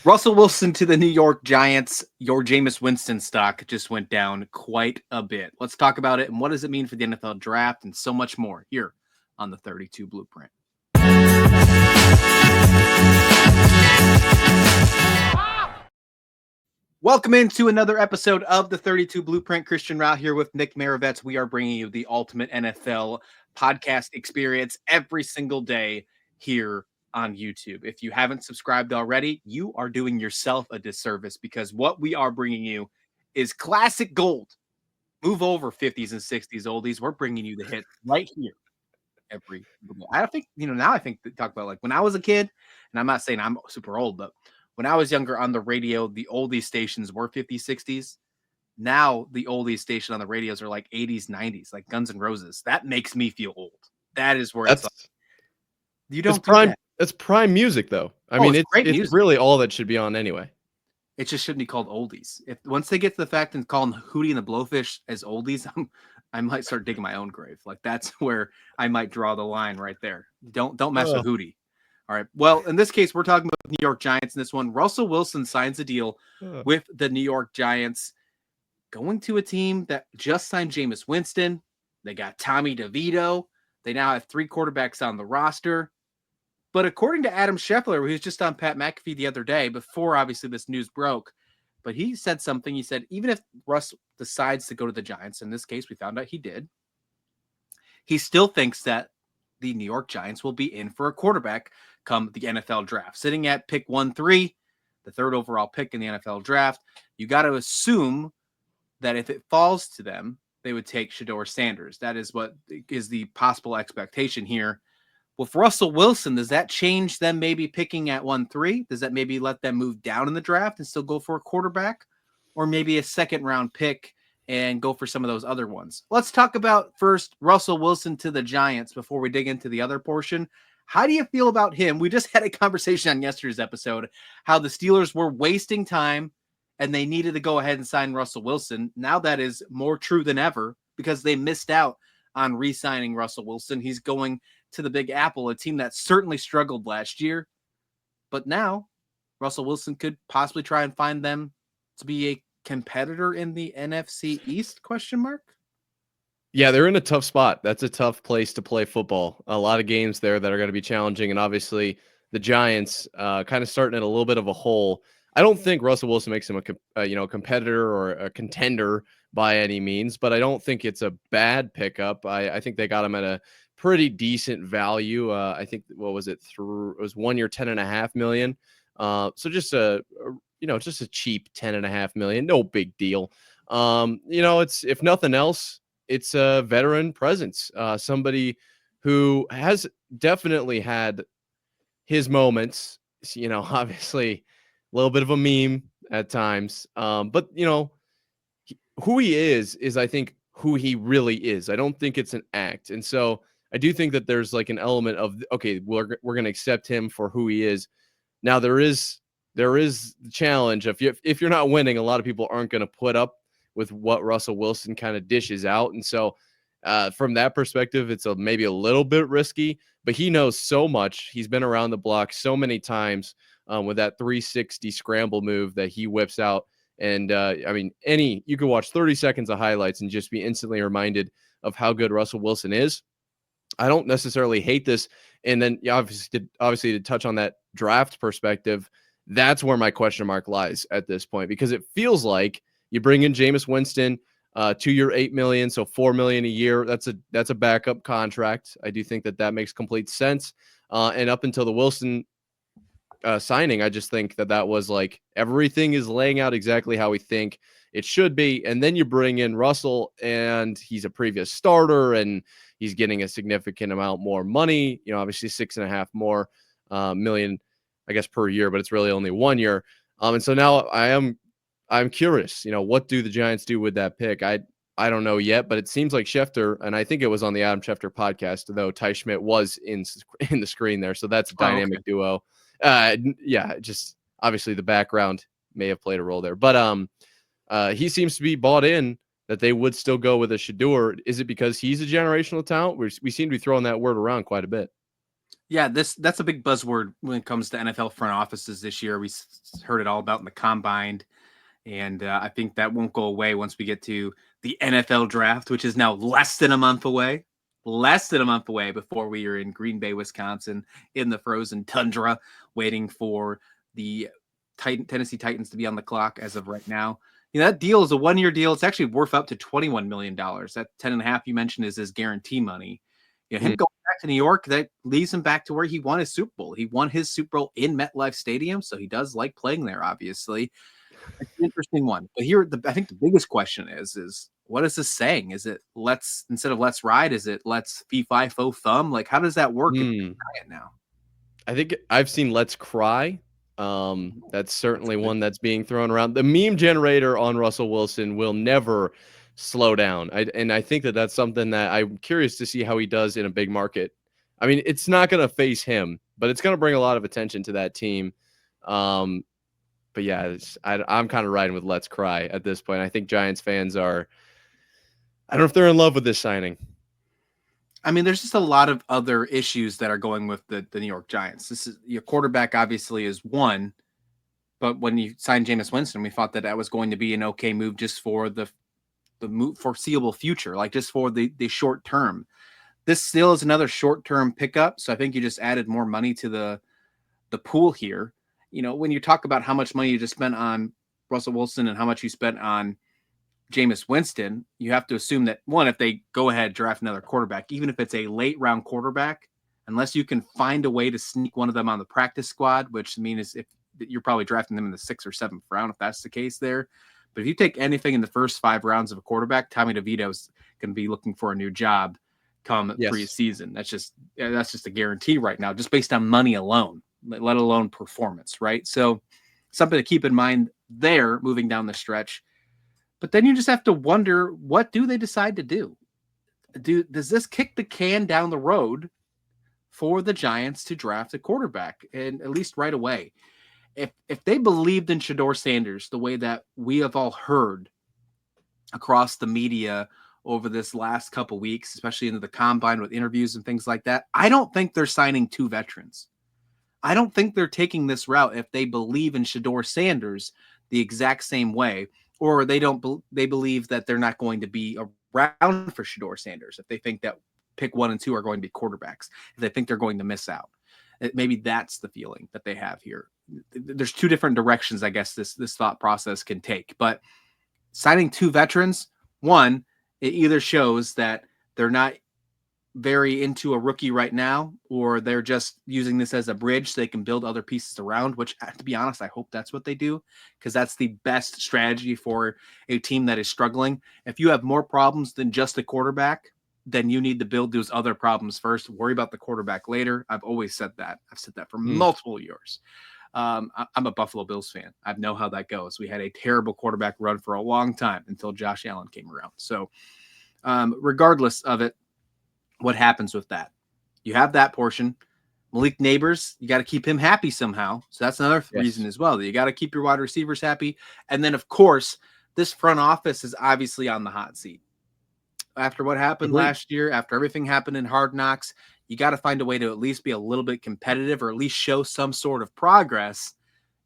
Russell Wilson to the New York Giants. Your Jameis Winston stock just went down quite a bit. Let's talk about it and what does it mean for the NFL draft and so much more here on the 32 Blueprint. Welcome into another episode of the 32 Blueprint. Christian Rao here with Nick Maravets. We are bringing you the ultimate NFL podcast experience every single day here on YouTube. If you haven't subscribed already, you are doing yourself a disservice because what we are bringing you is classic gold. Move over 50s and 60s oldies. We're bringing you the hit right here every single day. I think, now I think talk about like when I was a kid, and I'm not saying I'm super old, but when I was younger on the radio, the oldies stations were 50s, 60s. Now the oldies station on the radios are like 80s, 90s, like Guns N' Roses. That makes me feel old. That is where it's like, That's you it's don't do prime that. it's prime music though. I Oh, mean, it's it's great it's music. really all that should be on anyway. It just shouldn't be called oldies. If once they get to the fact and calling Hootie and the Blowfish as oldies, I might start digging my own grave. Like that's where I might draw the line right there. Don't mess with Oh, Hootie. All right. Well, in this case, we're talking about New York Giants in this one. Russell Wilson signs a deal oh. with the New York Giants, going to a team that just signed Jameis Winston. They got Tommy DeVito. They now have 3 quarterbacks on the roster. But according to Adam Scheffler, who was just on Pat McAfee the other day, before obviously this news broke, but he said something. He said, even if Russ decides to go to the Giants, in this case, we found out he did, he still thinks that the New York Giants will be in for a quarterback come the NFL draft. Sitting at pick 1-3, the 3rd overall pick in the NFL draft, you got to assume that if it falls to them, they would take Shedeur Sanders. That is what is the possible expectation here. With Russell Wilson, does that change them maybe picking at 1-3? Does that maybe let them move down in the draft and still go for a quarterback? Or maybe a second round pick and go for some of those other ones? Let's talk about first Russell Wilson to the Giants before we dig into the other portion. How do you feel about him? We just had a conversation on yesterday's episode how the Steelers were wasting time and they needed to go ahead and sign Russell Wilson. Now that is more true than ever because they missed out on re-signing Russell Wilson. He's going to the Big Apple, a team that certainly struggled last year. But now Russell Wilson could possibly try and find them to be a competitor in the NFC East, question mark? Yeah, they're in a tough spot. That's a tough place to play football. A lot of games there that are going to be challenging, and obviously the Giants kind of starting at a little bit of a hole. I don't think Russell Wilson makes him a competitor or a contender by any means, but I don't think it's a bad pickup. I think they got him at a pretty decent value. I think what was it through? It was 1 year, $10.5 million. So just just a cheap $10.5 million. No big deal. It's if nothing else, it's a veteran presence, somebody who has definitely had his moments. Obviously a little bit of a meme at times, but who he is I think who he really is. I don't think it's an act, and so I do think that there's like an element of okay, we're going to accept him for who he is. Now there is the challenge of if you're not winning, a lot of people aren't going to put up with what Russell Wilson kind of dishes out, and so from that perspective, it's maybe a little bit risky. But he knows so much. He's been around the block so many times with that 360 scramble move that he whips out. And you can watch 30 seconds of highlights and just be instantly reminded of how good Russell Wilson is. I don't necessarily hate this. And then obviously to touch on that draft perspective, that's where my question mark lies at this point, because it feels like you bring in Jameis Winston, 2 year, $8 million, so $4 million a year. That's a backup contract. I do think that makes complete sense. And up until the Wilson signing, I just think that was like everything is laying out exactly how we think it should be. And then you bring in Russell, and he's a previous starter, and he's getting a significant amount more money. Obviously 6.5 more million, I guess, per year, but it's really only 1 year. And so now I'm curious. What do the Giants do with that pick? I don't know yet, but it seems like Schefter, and I think it was on the Adam Schefter podcast, though Ty Schmidt was in the screen there, so that's a dynamic duo. Just obviously the background may have played a role there, but he seems to be bought in that they would still go with a Shedeur. Is it because he's a generational talent? We seem to be throwing that word around quite a bit. Yeah, that's a big buzzword when it comes to NFL front offices this year. We heard it all about in the combine, and I think that won't go away once we get to the NFL draft, which is now less than a month away. Less than a month away before we are in Green Bay, Wisconsin, in the frozen tundra, waiting for the Tennessee Titans to be on the clock. As of right now, that deal is a 1 year deal. It's actually worth up to $21 million. That 10.5 you mentioned is his guarantee money. Him Mm. going back to New York, that leads him back to where he won his Super Bowl. He won his Super Bowl in MetLife Stadium, so he does like playing there, obviously. It's an interesting one. But here, I think the biggest question is what is this saying? Is it instead of let's ride, is it let's fee fi fo thumb? Like, how does that work if Hmm. you're it now? I think I've seen Let's Cry. That's That's certainly good. one that's being thrown around. The meme generator on Russell Wilson will never slow down. And I think that that's something that I'm curious to see how he does in a big market. I mean, it's not going to face him, but it's going to bring a lot of attention to that team. Um, but yeah, I'm kind of riding with Let's Cry at this point. I think Giants fans are, I don't know if they're in love with this signing. I mean, there's just a lot of other issues that are going with the New York Giants. This is your quarterback, obviously, is one. But when you signed Jameis Winston, we thought that was going to be an okay move just for the foreseeable future, like just for the short term. This still is another short term pickup, so I think you just added more money to the pool here. When you talk about how much money you just spent on Russell Wilson and how much you spent on Jameis Winston, you have to assume that one, if they go ahead draft another quarterback, even if it's a late round quarterback, unless you can find a way to sneak one of them on the practice squad, which means if you're probably drafting them in the 6th or 7th round, if that's the case there. But if you take anything in the first 5 rounds of a quarterback, Tommy DeVito's going to be looking for a new job come Yes. preseason. That's just a guarantee right now, just based on money alone, let alone performance, right? So something to keep in mind there moving down the stretch. But then you just have to wonder, what do they decide to do? Does this kick the can down the road for the Giants to draft a quarterback, and at least right away? If they believed in Shador Sanders the way that we have all heard across the media over this last couple weeks, especially into the combine with interviews and things like that, I don't think they're signing 2 veterans. I don't think they're taking this route if they believe in Shador Sanders the exact same way, or they believe that they're not going to be around for Shador Sanders. If they think that pick 1 and 2 are going to be quarterbacks, if they think they're going to miss out, maybe that's the feeling that they have here. There's 2 different directions, I guess this thought process can take. But signing 2 veterans, one, it either shows that they're not very into a rookie right now, or they're just using this as a bridge so they can build other pieces around, which, to be honest, I hope that's what they do, because that's the best strategy for a team that is struggling. If you have more problems than just a quarterback, then you need to build those other problems first. Worry about the quarterback later. I've always said that. I've said that for Hmm. multiple years. I'm a Buffalo Bills fan. I know how that goes. We had a terrible quarterback run for a long time until Josh Allen came around. So, regardless of it, what happens with that? You have that portion. Malik Neighbors, you got to keep him happy somehow. So that's another reason Yes. as well. You got to keep your wide receivers happy. And then, of course, this front office is obviously on the hot seat. After what happened Agreed. last year, after everything happened in Hard Knocks, you got to find a way to at least be a little bit competitive, or at least show some sort of progress.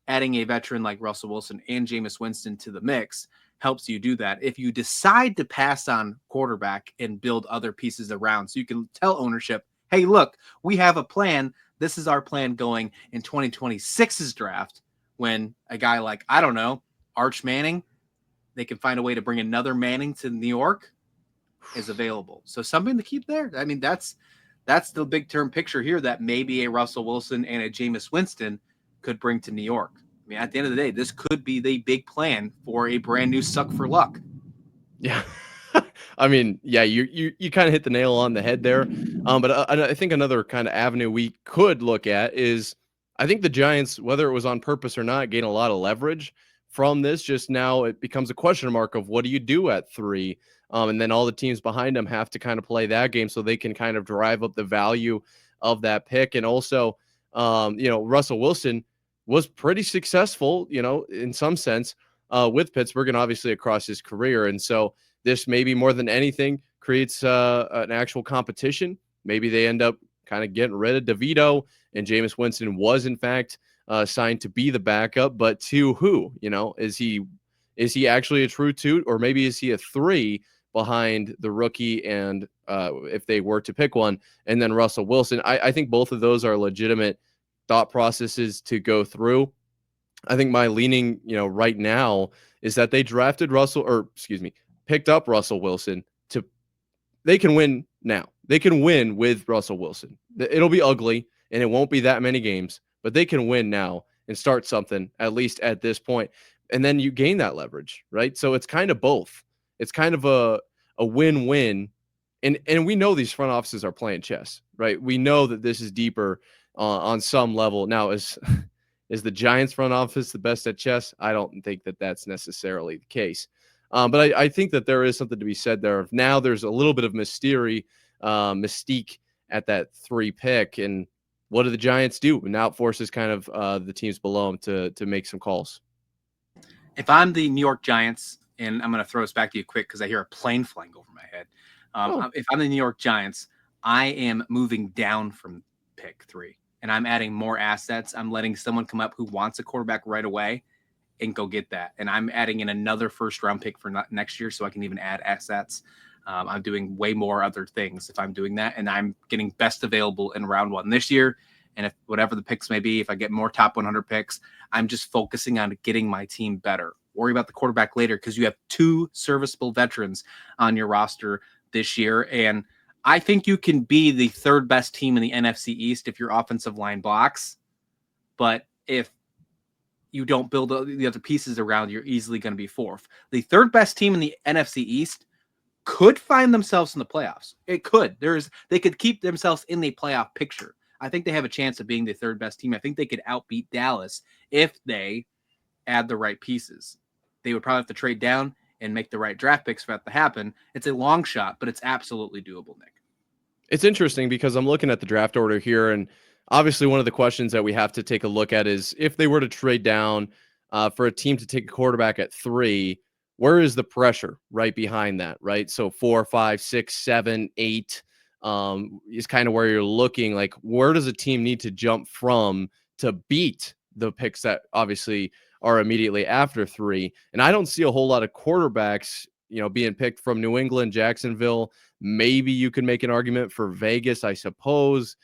Adding a veteran like Russell Wilson and Jameis Winston to the mix helps you do that. If you decide to pass on quarterback and build other pieces around, so you can tell ownership, hey, look, we have a plan. This is our plan going in 2026's draft, when a guy like, I don't know, Arch Manning, they can find a way to bring another Manning to New York, is available. So something to keep there. I mean, that's the big term picture here, that maybe a Russell Wilson and a Jameis Winston could bring to New York. I mean, at the end of the day, this could be the big plan for a brand new suck for luck. Yeah. I mean, yeah, you kind of hit the nail on the head there. But I think another kind of avenue we could look at is, I think the Giants, whether it was on purpose or not, gain a lot of leverage from this. Just now it becomes a question mark of what do you do at 3? And then all the teams behind them have to kind of play that game so they can kind of drive up the value of that pick. And also, Russell Wilson was pretty successful, in some sense, with Pittsburgh and obviously across his career. And so this maybe more than anything creates an actual competition. Maybe they end up kind of getting rid of DeVito, and Jameis Winston was in fact signed to be the backup, but to who? Is he actually a true two, or maybe is he a three behind the rookie? And if they were to pick one, and then Russell Wilson, I think both of those are legitimate thought processes to go through. I think my leaning, right now is that they picked up Russell Wilson to they can win now. They can win with Russell Wilson. It'll be ugly and it won't be that many games, but they can win now and start something, at least at this point. And then you gain that leverage, right? So it's kind of both. It's kind of a win-win. And we know these front offices are playing chess, right? We know that this is deeper on some level. Now, is the Giants front office the best at chess? I don't think that that's necessarily the case. But I think that there is something to be said there. Now there's a little bit of mystique at that 3 pick. And what do the Giants do? And now it forces kind of the teams below them to make some calls. If I'm the New York Giants, and I'm going to throw this back to you quick because I hear a plane flying over my head. If I'm the New York Giants, I am moving down from pick 3, and I'm adding more assets. I'm letting someone come up who wants a quarterback right away and go get that. And I'm adding in another first-round pick for next year so I can even add assets. I'm doing way more other things if I'm doing that, and I'm getting best available in round 1 this year. And if whatever the picks may be, if I get more top 100 picks, I'm just focusing on getting my team better. Worry about the quarterback later because you have 2 serviceable veterans on your roster this year. And I think you can be the 3rd best team in the NFC East if your offensive line blocks. But if you don't build the other pieces around, you're easily going to be 4th. The 3rd best team in the NFC East could find themselves in the playoffs. It could. They could keep themselves in the playoff picture. I think they have a chance of being the 3rd best team. I think they could outbeat Dallas if they add the right pieces. They would probably have to trade down and make the right draft picks for that to happen. It's a long shot, but it's absolutely doable, Nick. It's interesting because I'm looking at the draft order here, and obviously one of the questions that we have to take a look at is if they were to trade down for a team to take a quarterback at 3, where is the pressure right behind that, right? So 4, 5, 6, 7, 8 is kind of where you're looking. Like, where does a team need to jump from to beat the picks that obviously are immediately after 3? And I don't see a whole lot of quarterbacks, being picked from New England, Jacksonville. Maybe you could make an argument for Vegas, I suppose.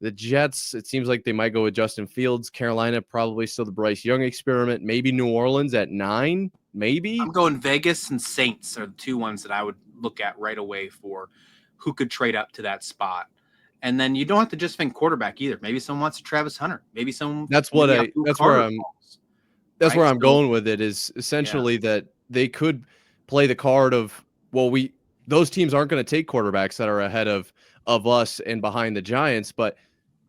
The Jets, it seems like they might go with Justin Fields. Carolina, probably still the Bryce Young experiment. Maybe New Orleans at 9, maybe. I'm going Vegas and Saints are the 2 ones that I would look at right away for who could trade up to that spot. And then you don't have to just think quarterback either. Maybe someone wants Travis Hunter. Maybe someone. That's where I'm going with it, is essentially that they could play the card of, well, those teams aren't going to take quarterbacks that are ahead of us and behind the Giants, but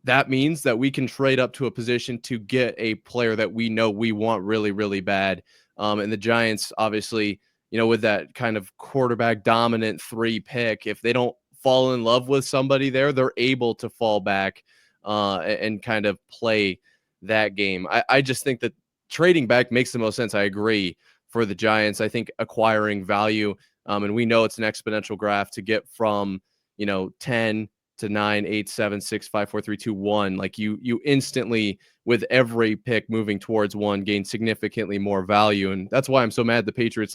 that means that we can trade up to a position to get a player that we know we want really, really bad. And the Giants, obviously, with that kind of quarterback dominant 3 pick, if they don't fall in love with somebody there, they're able to fall back and kind of play that game. I just think that trading back makes the most sense. I agree for the Giants. I think acquiring value, and we know it's an exponential graph to get from, 10 to 9, 8, 7, 6, 5, 4, 3, 2, 1. Like you instantly, with every pick moving towards 1, gain significantly more value. And that's why I'm so mad the Patriots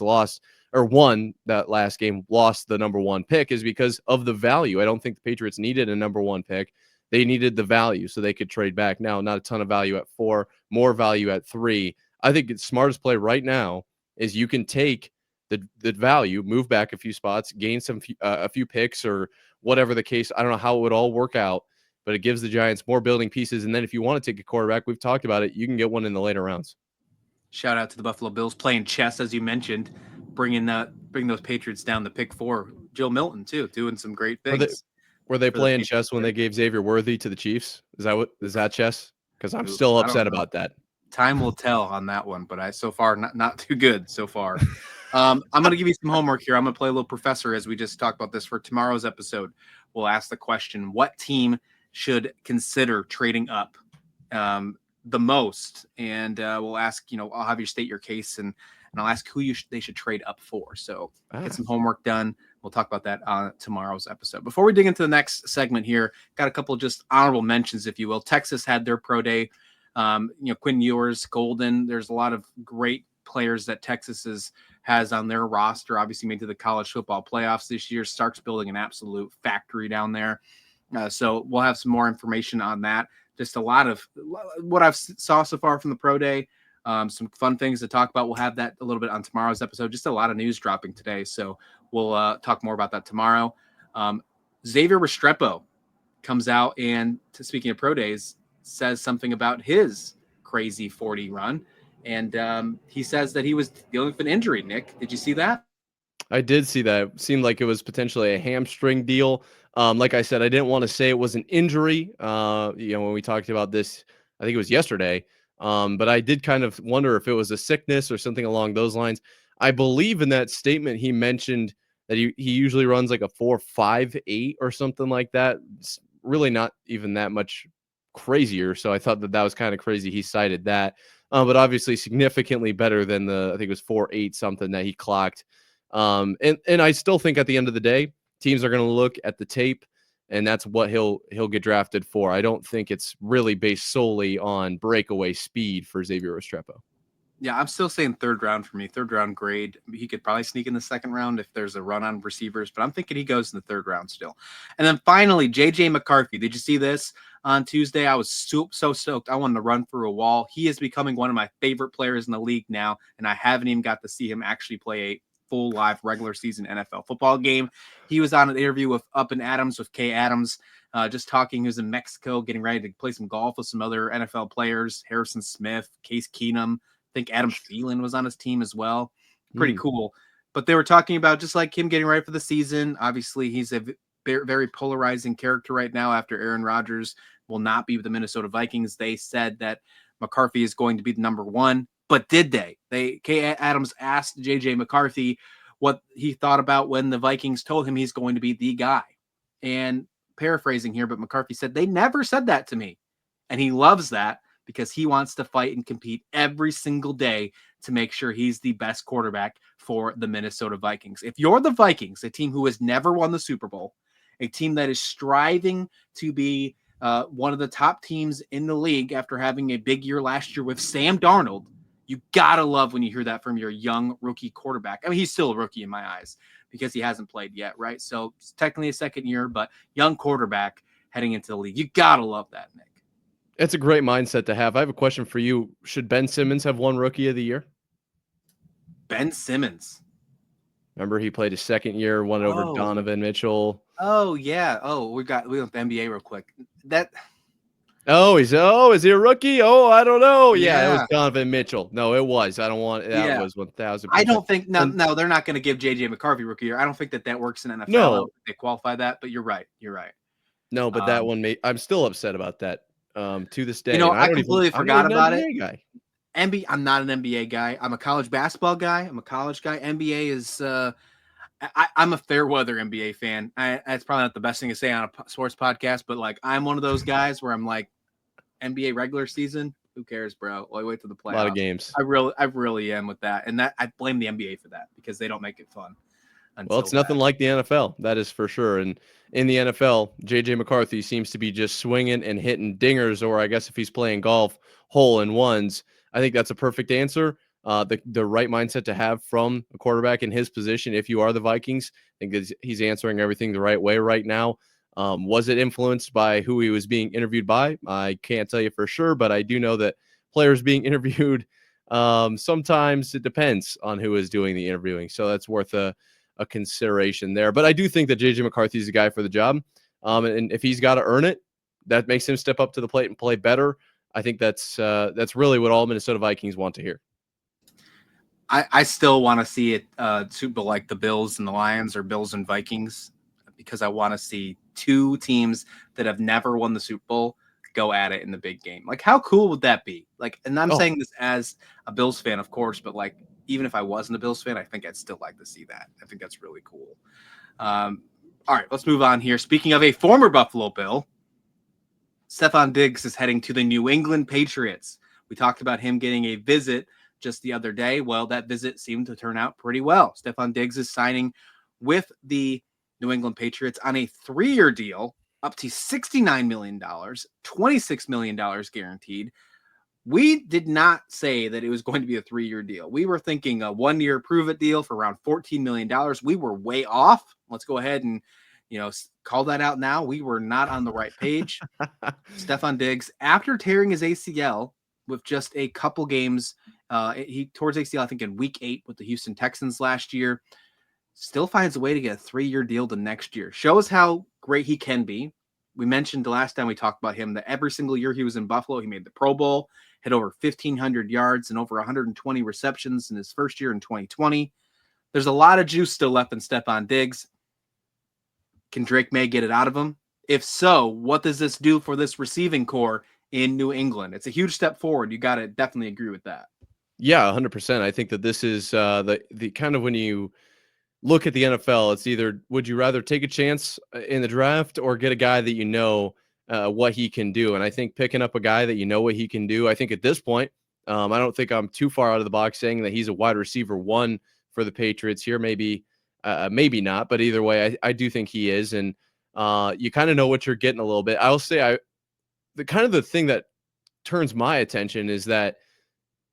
won that last game, lost the number 1 pick, is because of the value. I don't think the Patriots needed a number 1 pick. They needed the value so they could trade back. Now, not a ton of value at 4, more value at 3. I think the smartest play right now is you can take the value, move back a few spots, gain a few picks or whatever the case. I don't know how it would all work out, but it gives the Giants more building pieces. And then if you want to take a quarterback, we've talked about it, you can get one in the later rounds. Shout out to the Buffalo Bills playing chess, as you mentioned, bring those Patriots down to pick 4. Joe Milton too, doing some great things. Were they playing chess when they gave Xavier Worthy to the Chiefs? Is that chess? Because I'm still upset about that. Time will tell on that one, but so far not too good so far. I'm going to give you some homework here. I'm going to play a little professor as we just talked about this for tomorrow's episode. We'll ask the question: what team should consider trading up the most? And we'll ask, I'll have you state your case, and I'll ask who they should trade up for. So get some homework done. We'll talk about that on tomorrow's episode. Before we dig into the next segment here, got a couple of just honorable mentions, if you will. Texas had their pro day. Quinn Ewers, Golden. There's a lot of great players that has on their roster. Obviously, made to the college football playoffs this year. Stark's building an absolute factory down there. So we'll have some more information on that. Just a lot of what I've saw so far from the pro day. Some fun things to talk about. We'll have that a little bit on tomorrow's episode. Just a lot of news dropping today. So we'll talk more about that tomorrow. Xavier Restrepo comes out and, speaking of pro days, says something about his crazy 40 run. And he says that he was dealing with an injury. Nick, did you see that? I did see that. It seemed like it was potentially a hamstring deal. Like I said, I didn't want to say it was an injury. When we talked about this, I think it was yesterday. But I did kind of wonder if it was a sickness or something along those lines. I believe in that statement he mentioned that he usually runs like a 4.58 or something like that. It's really not even that much crazier. So I thought that was kind of crazy. He cited that, but obviously significantly better than I think it was 4.8 something that he clocked. And I still think at the end of the day, teams are going to look at the tape, and that's what he'll get drafted for. I don't think it's really based solely on breakaway speed for Xavier Restrepo. Yeah, I'm still saying third round for me. Third round grade. He could probably sneak in the second round if there's a run on receivers, but I'm thinking he goes in the third round still. And then finally, JJ McCarthy. Did you see this on Tuesday? I was so stoked. I wanted to run through a wall. He is becoming one of my favorite players in the league now, and I haven't even got to see him actually play a full live regular season NFL football game. He was on an interview with Up and Adams with Kay Adams, just talking. He was in Mexico getting ready to play some golf with some other NFL players, Harrison Smith, Case Keenum. I think Adam Thielen was on his team as well. Pretty cool. But they were talking about just like him getting ready for the season. Obviously, he's a very polarizing character right now after Aaron Rodgers will not be with the Minnesota Vikings. They said that McCarthy is going to be the number one. But did they? Kay Adams asked JJ McCarthy what he thought about when the Vikings told him he's going to be the guy. And paraphrasing here, but McCarthy said, they never said that to me. And he loves that, because he wants to fight and compete every single day to make sure he's the best quarterback for the Minnesota Vikings. If you're the Vikings, a team who has never won the Super Bowl, a team that is striving to be one of the top teams in the league after having a big year last year with Sam Darnold, you gotta love when you hear that from your young rookie quarterback. I mean, he's still a rookie in my eyes because he hasn't played yet, right? So it's technically a second year, but young quarterback heading into the league. You gotta love that, Nick. It's a great mindset to have. I have a question for you. Should Ben Simmons have won Rookie of the Year? Ben Simmons. Remember, he played his second year, won over Donovan Mitchell. Oh yeah. Oh, we went the NBA real quick. Is he a rookie? Oh, I don't know. Yeah, it was Donovan Mitchell. No, it was. I don't want that was 1000%. I don't think no, they're not going to give JJ McCarthy rookie year. I don't think that works in NFL. No, they qualify that, but you're right. No, but that one I'm still upset about that. To this day. I completely forgot about it. Guy. I'm not an NBA guy. I'm a college basketball guy. I'm a college guy. NBA is I'm a fair weather NBA fan. That's probably not the best thing to say on a sports podcast, but like I'm one of those guys where I'm like, NBA regular season, who cares, bro? Well, I wait to the playoffs. A lot of games. I really am with that, and that I blame the NBA for that because they don't make it fun. Well, it's nothing like the NFL, that is for sure. And in the NFL, JJ McCarthy seems to be just swinging and hitting dingers, or I guess if he's playing golf, hole in ones. I think that's a perfect answer. The right mindset to have from a quarterback in his position. If you are the Vikings, I think he's answering everything the right way right now. Was it influenced by who he was being interviewed by? I can't tell you for sure, but I do know that players being interviewed, sometimes it depends on who is doing the interviewing. So that's worth a consideration there. But I do think that JJ McCarthy is the guy for the job. And if he's got to earn it, that makes him step up to the plate and play better. I think that's really what all Minnesota Vikings want to hear. I still want to see it Super Bowl like the Bills and the Lions or Bills and Vikings, because I want to see two teams that have never won the Super Bowl go at it in the big game. Like, how cool would that be? Like, and I'm saying this as a Bills fan, of course, but like, even if I wasn't a Bills fan, I think I'd still like to see that. I think that's really cool. All right, let's move on here. Speaking of a former Buffalo Bill, Stefon Diggs is heading to the New England Patriots. We talked about him getting a visit just the other day. Well, that visit seemed to turn out pretty well. Stefon Diggs is signing with the New England Patriots on a 3-year deal up to $69 million, $26 million guaranteed. We did not say that it was going to be a 3-year deal. We were thinking a 1-year prove it deal for around $14 million. We were way off. Let's go ahead and, call that out now. We were not on the right page. Stefon Diggs, after tearing his ACL with just a couple games, he tore his ACL, I think, in week 8 with the Houston Texans last year, still finds a way to get a 3-year deal the next year. Shows how great he can be. We mentioned the last time we talked about him that every single year he was in Buffalo, he made the Pro Bowl, hit over 1,500 yards and over 120 receptions in his first year in 2020. There's a lot of juice still left in Stefon Diggs. Can Drake May get it out of him? If so, what does this do for this receiving core in New England? It's a huge step forward. You got to definitely agree with that. Yeah, 100%. I think that this is the kind of when you look at the NFL, it's either would you rather take a chance in the draft or get a guy that you know what he can do? And I think picking up a guy that you know what he can do, I think at this point, I don't think I'm too far out of the box saying that he's a wide receiver 1 for the Patriots here. Maybe not, but either way, I do think he is. And you kind of know what you're getting a little bit. I'll say the thing that turns my attention is that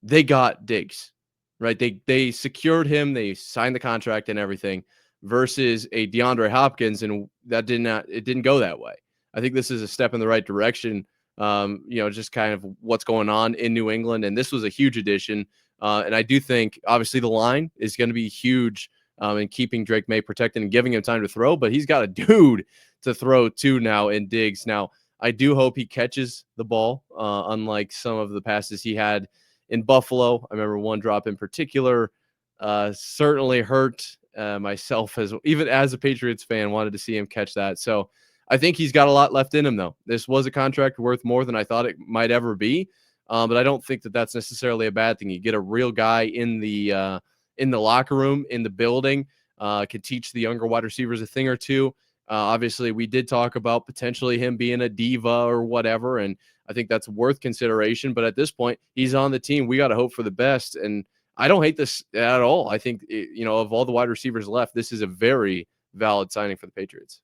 they got Diggs, right? They secured him, they signed the contract and everything, versus a DeAndre Hopkins, and it didn't go that way. I think this is a step in the right direction. Just kind of what's going on in New England, and this was a huge addition. And I do think obviously the line is going to be huge in keeping Drake May protected and giving him time to throw, but he's got a dude to throw to now in Diggs. Now, I do hope he catches the ball, unlike some of the passes he had in Buffalo. I remember one drop in particular certainly hurt myself, even as a Patriots fan, wanted to see him catch that. So I think he's got a lot left in him, though. This was a contract worth more than I thought it might ever be, but I don't think that that's necessarily a bad thing. You get a real guy in the locker room, in the building, can teach the younger wide receivers a thing or two. Obviously, we did talk about potentially him being a diva or whatever, and I think that's worth consideration. But at this point, he's on the team. We got to hope for the best. And I don't hate this at all. I think, of all the wide receivers left, this is a very valid signing for the Patriots.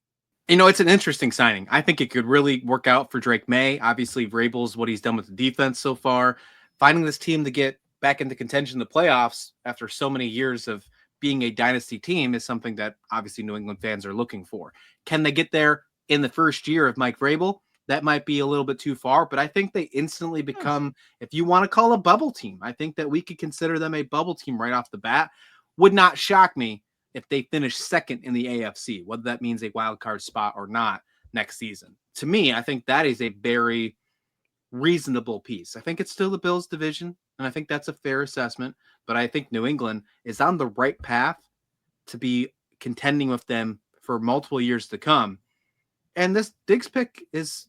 It's an interesting signing. I think it could really work out for Drake May. Obviously, Vrabel's what he's done with the defense so far. Finding this team to get back into contention in the playoffs after so many years of being a dynasty team is something that obviously New England fans are looking for. Can they get there in the first year of Mike Vrabel? That might be a little bit too far, but I think they instantly become, if you want to call a bubble team, I think that we could consider them a bubble team right off the bat. Would not shock me if they finish second in the AFC, whether that means a wild card spot or not next season. To me, I think that is a very reasonable piece. I think it's still the Bills division, and I think that's a fair assessment, but I think New England is on the right path to be contending with them for multiple years to come. And this Diggs pick is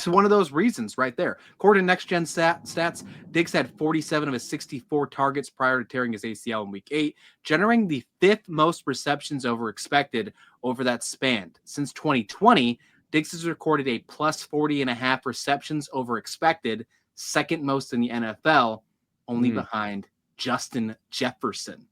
one of those reasons right there. According to Next Gen Stats, Diggs had 47 of his 64 targets prior to tearing his ACL in week 8, generating the 5th most receptions over expected over that span. Since 2020, Diggs has recorded a plus 40.5 receptions over expected, second most in the NFL, only behind Justin Jefferson.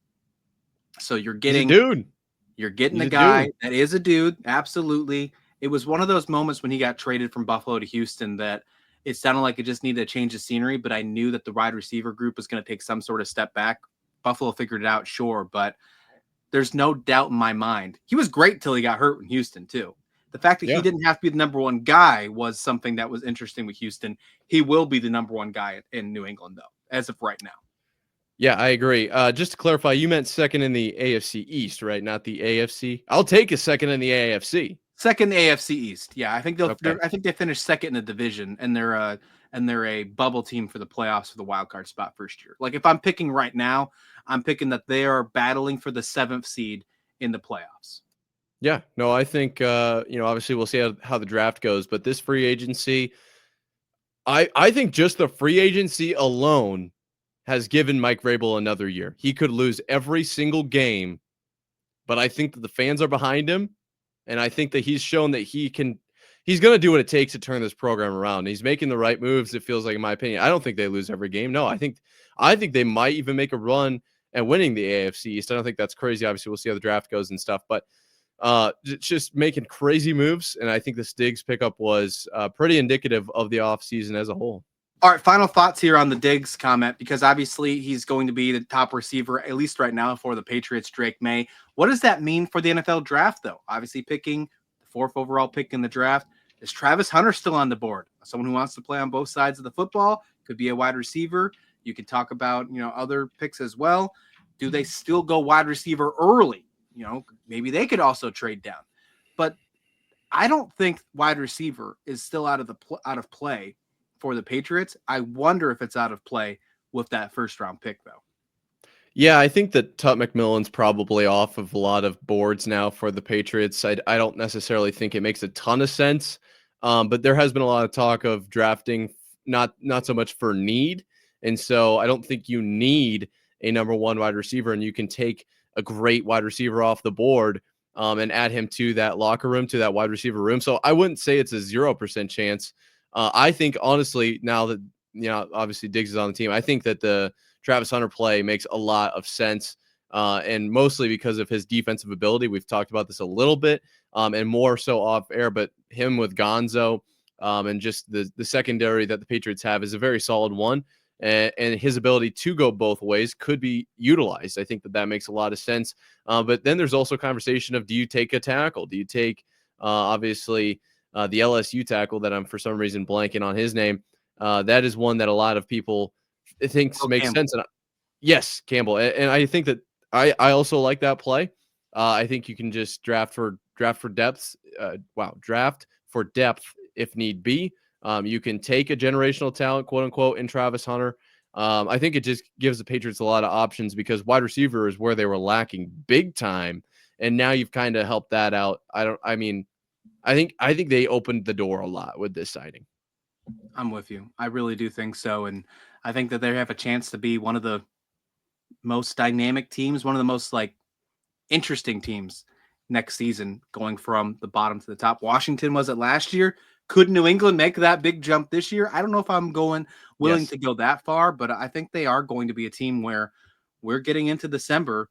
So you're getting a guy that is a dude. Absolutely. It was one of those moments when he got traded from Buffalo to Houston that it sounded like it just needed a change of scenery, but I knew that the wide receiver group was going to take some sort of step back. Buffalo figured it out, sure, but there's no doubt in my mind. He was great till he got hurt in Houston, too. The fact that he didn't have to be the number one guy was something that was interesting with Houston. He will be the number one guy in New England, though, as of right now. Yeah, I agree. Just to clarify, you meant second in the AFC East, right? Not the AFC. I'll take a second in the AFC. Second AFC East. Yeah, I think I think they finished second in the division, and they're a bubble team for the playoffs for the wild card spot first year. Like if I'm picking right now, I'm picking that they are battling for the 7th seed in the playoffs. Yeah, no, I think obviously we'll see how the draft goes, but this free agency, I think just the free agency alone has given Mike Vrabel another year. He could lose every single game, but I think that the fans are behind him, and I think that he's shown that he's going to do what it takes to turn this program around. He's making the right moves, it feels like, in my opinion. I don't think they lose every game. No, I think they might even make a run and winning the AFC East. I don't think that's crazy. Obviously, we'll see how the draft goes and stuff, but just making crazy moves. And I think this Diggs pickup was pretty indicative of the offseason as a whole. All right, final thoughts here on the Diggs comment, because obviously he's going to be the top receiver, at least right now, for the Patriots, Drake May. What does that mean for the NFL draft, though? Obviously picking the 4th overall pick in the draft. Is Travis Hunter still on the board? Someone who wants to play on both sides of the football, could be a wide receiver. You can talk about, other picks as well. Do they still go wide receiver early? Maybe they could also trade down. But I don't think wide receiver is still out of play for the Patriots. I wonder if it's out of play with that first round pick, though. Yeah, I think that Tut McMillan's probably off of a lot of boards now for the Patriots. I don't necessarily think it makes a ton of sense, but there has been a lot of talk of drafting not so much for need, and so I don't think you need a number 1 wide receiver, and you can take a great wide receiver off the board and add him to that locker room, to that wide receiver room. So I wouldn't say it's a 0% chance. I think honestly, now that obviously Diggs is on the team, I think that the Travis Hunter play makes a lot of sense, and mostly because of his defensive ability. We've talked about this a little bit, and more so off air, but him with Gonzo and just the secondary that the Patriots have is a very solid one, and his ability to go both ways could be utilized. I think that makes a lot of sense. But then there's also conversation of, do you take a tackle? Do you take, obviously, the LSU tackle that I'm for some reason blanking on his name? That is one that a lot of people thinks makes sense. And yes, Campbell. And I think that I also like that play. I think you can just draft for depth. Draft for depth if need be. You can take a generational talent, quote unquote, in Travis Hunter. I think it just gives the Patriots a lot of options, because wide receiver is where they were lacking big time, and now you've kind of helped that out. I think they opened the door a lot with this signing. I'm with you. I really do think so. And I think that they have a chance to be one of the most dynamic teams, one of the most interesting teams next season, going from the bottom to the top. Washington was it last year. Could New England make that big jump this year? I don't know if I'm willing to go that far, but I think they are going to be a team where we're getting into December,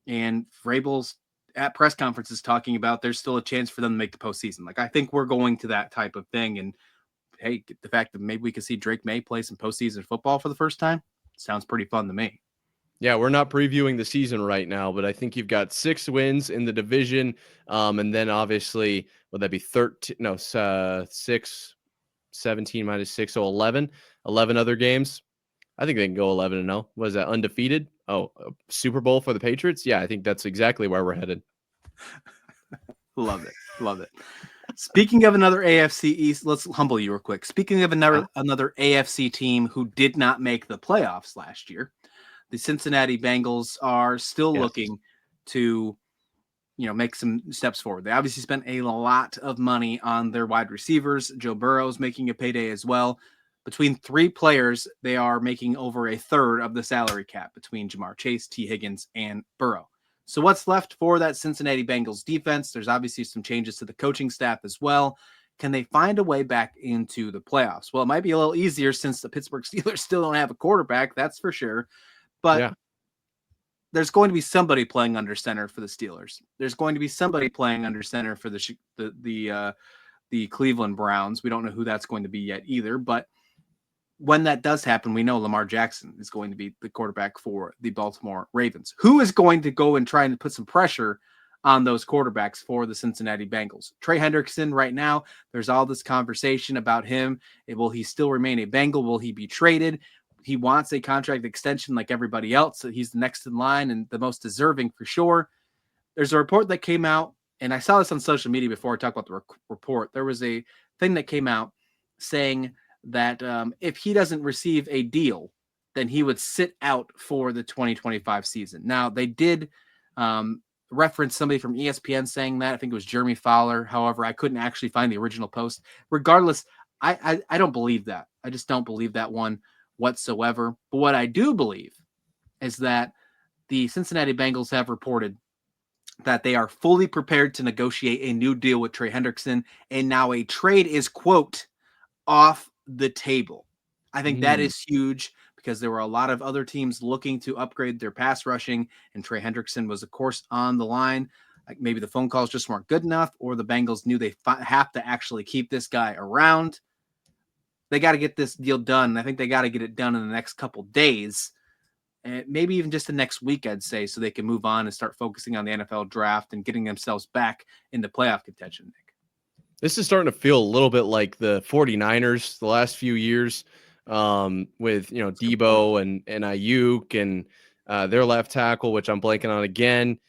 and Vrabel's at press conferences talking about there's still a chance for them to make the postseason. I think we're going to that type of thing. And hey, the fact that maybe we could see Drake May play some postseason football for the first time sounds pretty fun to me. Yeah, we're not previewing the season right now, but I think you've got 6 wins in the division. And then obviously, would that be 13? No, 6, 17 minus 6, so 11 other games. I think they can go 11-0. What is that, undefeated? Oh, Super Bowl for the Patriots? Yeah, I think that's exactly where we're headed. Love it. Love it. Speaking of another AFC East, let's humble you real quick. Speaking of another AFC team who did not make the playoffs last year, the Cincinnati Bengals are still looking to, make some steps forward. They obviously spent a lot of money on their wide receivers. Joe Burrow's making a payday as well. Between 3 players, they are making over a third of the salary cap between Jamar Chase, T. Higgins, and Burrow. So what's left for that Cincinnati Bengals defense? There's obviously some changes to the coaching staff as well. Can they find a way back into the playoffs? Well, it might be a little easier since the Pittsburgh Steelers still don't have a quarterback, that's for sure. But there's going to be somebody playing under center for the Steelers. There's going to be somebody playing under center for the Cleveland Browns. We don't know who that's going to be yet either, but when that does happen, we know Lamar Jackson is going to be the quarterback for the Baltimore Ravens. Who is going to go and try and put some pressure on those quarterbacks for the Cincinnati Bengals? Trey Hendrickson right now, there's all this conversation about him. Will he still remain a Bengal? Will he be traded? He wants a contract extension like everybody else. So he's the next in line and the most deserving for sure. There's a report that came out, and I saw this on social media before I talked about the report. There was a thing that came out saying that if he doesn't receive a deal, then he would sit out for the 2025 season. Now, they did reference somebody from ESPN saying that. I think it was Jeremy Fowler. However, I couldn't actually find the original post. Regardless, I don't believe that. I just don't believe that one whatsoever. But what I do believe is that the Cincinnati Bengals have reported that they are fully prepared to negotiate a new deal with Trey Hendrickson, and now a trade is, quote, off the table. I think that is huge because there were a lot of other teams looking to upgrade their pass rushing, and Trey Hendrickson was, of course, on the line. Like maybe the phone calls just weren't good enough, or the Bengals knew they have to actually keep this guy around. They got to get this deal done. I think they got to get it done in the next couple days, and maybe even just the next week, I'd say, so they can move on and start focusing on the NFL draft and getting themselves back into playoff contention, Nick. This is starting to feel a little bit like the 49ers the last few years, with Debo and Ayuk and their left tackle, which I'm blanking on again.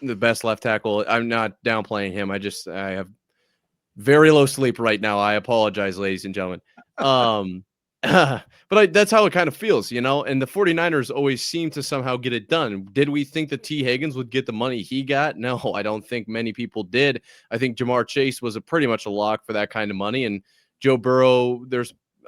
The best left tackle. I'm not downplaying him. I have very low sleep right now. I apologize, ladies and gentlemen. But that's how it kind of feels, and the 49ers always seem to somehow get it done. Did we think that T. Higgins would get the money he got? No, I don't think many people did. I think Jamar Chase was pretty much a lock for that kind of money. And Joe Burrow,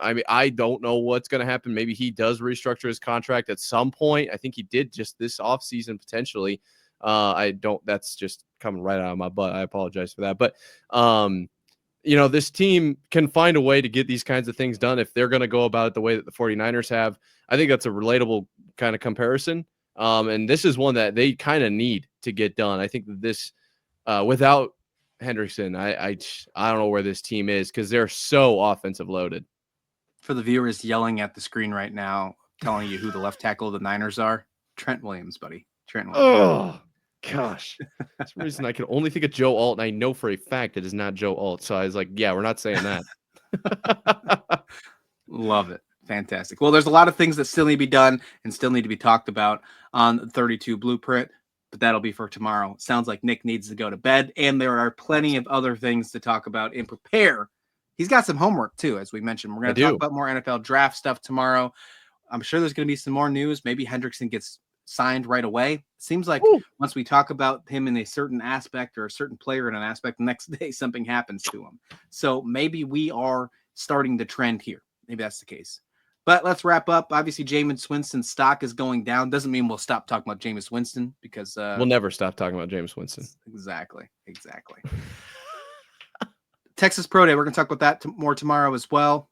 I don't know what's going to happen. Maybe he does restructure his contract at some point. I think he did just this offseason potentially. That's just coming right out of my butt. I apologize for that. But, this team can find a way to get these kinds of things done if they're going to go about it the way that the 49ers have. I think that's a relatable kind of comparison. And this is one that they kind of need to get done. I think that this, without Hendrickson, I don't know where this team is because they're so offensive loaded. For the viewers yelling at the screen right now, telling you who the left tackle of the Niners are, Trent Williams, buddy. Trent Williams. Oh, gosh. For some reason, I can only think of Joe Alt, and I know for a fact it is not Joe Alt. So I was like, yeah, we're not saying that. Love it. Fantastic. Well, there's a lot of things that still need to be done and still need to be talked about on the 32 Blueprint, but that'll be for tomorrow. Sounds like Nick needs to go to bed, and there are plenty of other things to talk about and prepare. He's got some homework, too, as we mentioned. We're going to talk about more NFL draft stuff tomorrow. I'm sure there's going to be some more news. Maybe Hendrickson gets signed right away. Seems like once we talk about him in a certain aspect or a certain player in an aspect, the next day something happens to him. So maybe we are starting to trend here. Maybe that's the case. But let's wrap up. Obviously, Jameis Winston's stock is going down. Doesn't mean we'll stop talking about Jameis Winston because we'll never stop talking about Jameis Winston. Exactly. Texas Pro Day. We're going to talk about that more tomorrow as well.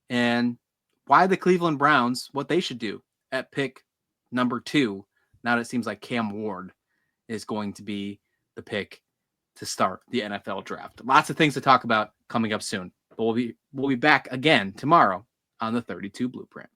And why the Cleveland Browns, what they should do at pick number 2. Now that it seems like Cam Ward is going to be the pick to start the NFL draft. Lots of things to talk about coming up soon. But we'll be back again tomorrow on the 32 Blueprint.